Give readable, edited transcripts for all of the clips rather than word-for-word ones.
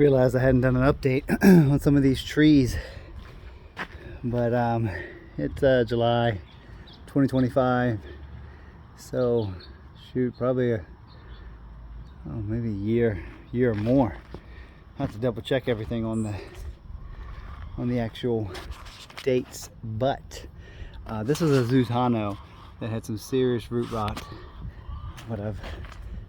Realized I hadn't done an update on some of these trees, but it's July 2025, so shoot, probably maybe a year or more. I have to double check everything on the actual dates, but this is a Zutano that had some serious root rot. But I've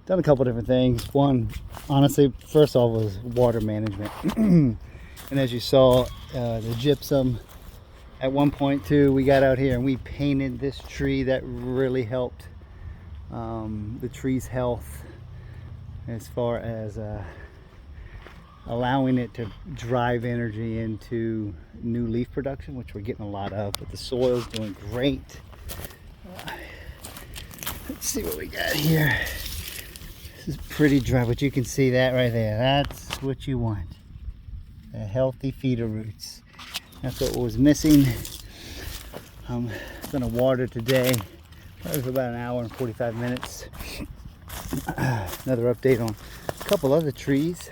done a couple different things. One, honestly, first off was water management. And as you saw, the gypsum, at one point too, we got out here and we painted this tree. That really helped the tree's health as far as allowing it to drive energy into new leaf production, which we're getting a lot of, but the soil's doing great. Let's see what we got here. This is pretty dry, but you can see that right there. That's what you want. The healthy feeder roots. That's what was missing. I'm gonna water today, probably for about an hour and 45 minutes. Another update on a couple other trees.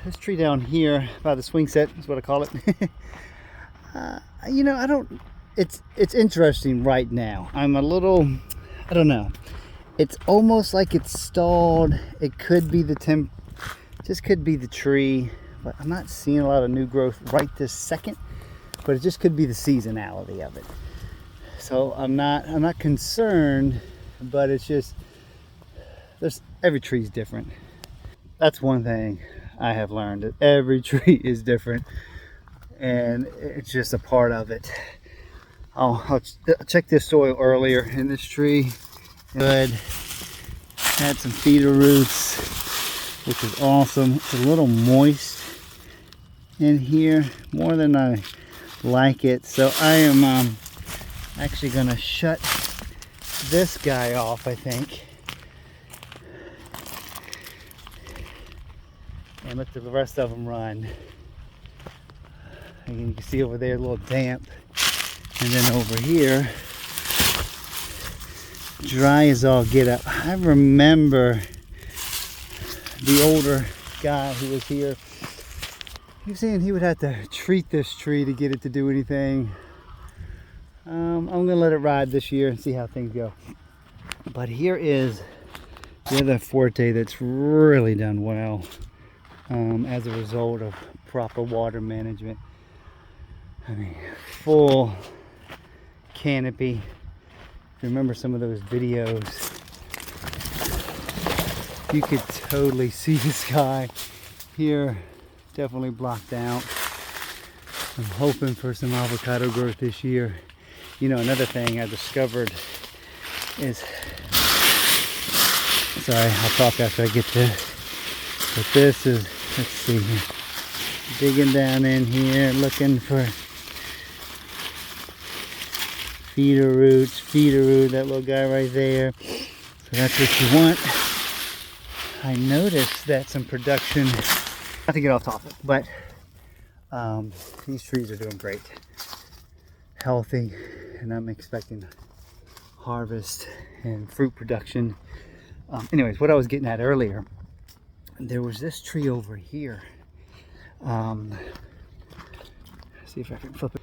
This tree down here by the swing set is what I call it. You know, it's interesting right now. I'm a little, I don't know. It's almost like it's stalled. It could be the just could be the tree, but I'm not seeing a lot of new growth right this second, but it just could be the seasonality of it. So I'm not concerned, but it's just, every tree is different. That's one thing I have learned, that every tree is different, and it's just a part of it. I'll check this soil earlier in this tree. Good. Had some feeder roots, which is awesome. It's a little moist in here, more than I like it. So I am actually gonna shut this guy off, I think, and let the rest of them run. Again, you can see over there a little damp, and then over here dry as all get up. I remember the older guy who was here, he was saying he would have to treat this tree to get it to do anything. I'm gonna let it ride this year and see how things go. But here is the other forte that's really done well as a result of proper water management. I mean, full canopy. Remember some of those videos, you could totally see the sky. Here, definitely blocked out. I'm hoping for some avocado growth this year. You know, another thing I discovered is, sorry, I'll talk after I get this, but this is, let's see here, digging down in here looking for feeder root, that little guy right there. So that's what you want. I noticed that some production, not to get off topic, but these trees are doing great, healthy, and I'm expecting harvest and fruit production. Anyways, what I was getting at earlier, there was this tree over here. See if I can flip it.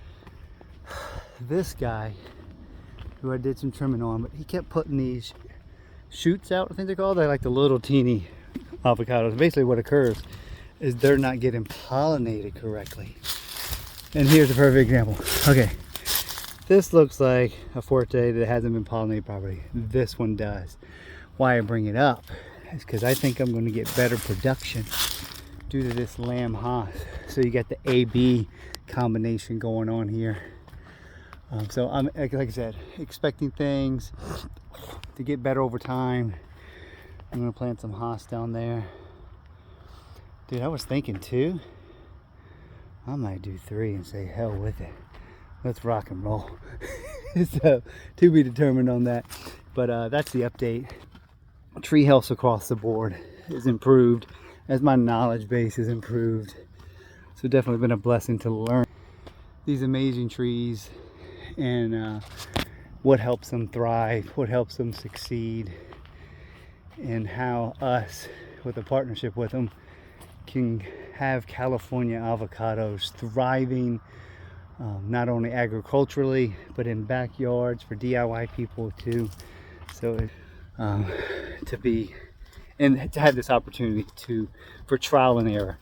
This guy, who I did some trimming on, but he kept putting these shoots out, I think they're called. They're like the little teeny avocados. Basically what occurs is they're not getting pollinated correctly. And here's a perfect example. Okay, this looks like a forte that hasn't been pollinated properly. This one does. Why I bring it up is because I think I'm going to get better production due to this lamb Haas. So you got the A-B combination going on here. So I'm, like I said, expecting things to get better over time. I'm gonna plant some Haas down there. Dude, I was thinking 2. I might do 3 and say hell with it. Let's rock and roll. So, to be determined on that. But that's the update. Tree health across the board is improved as my knowledge base is improved. So definitely been a blessing to learn these amazing trees and what helps them thrive, what helps them succeed, and how us, with a partnership with them, can have California avocados thriving, not only agriculturally, but in backyards for DIY people too. So to be, and to have this opportunity for trial and error.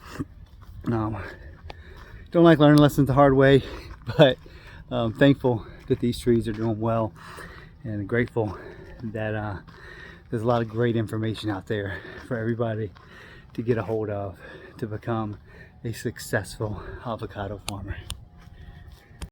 Don't like learning lessons the hard way, but thankful that these trees are doing well, and grateful that there's a lot of great information out there for everybody to get a hold of to become a successful avocado farmer.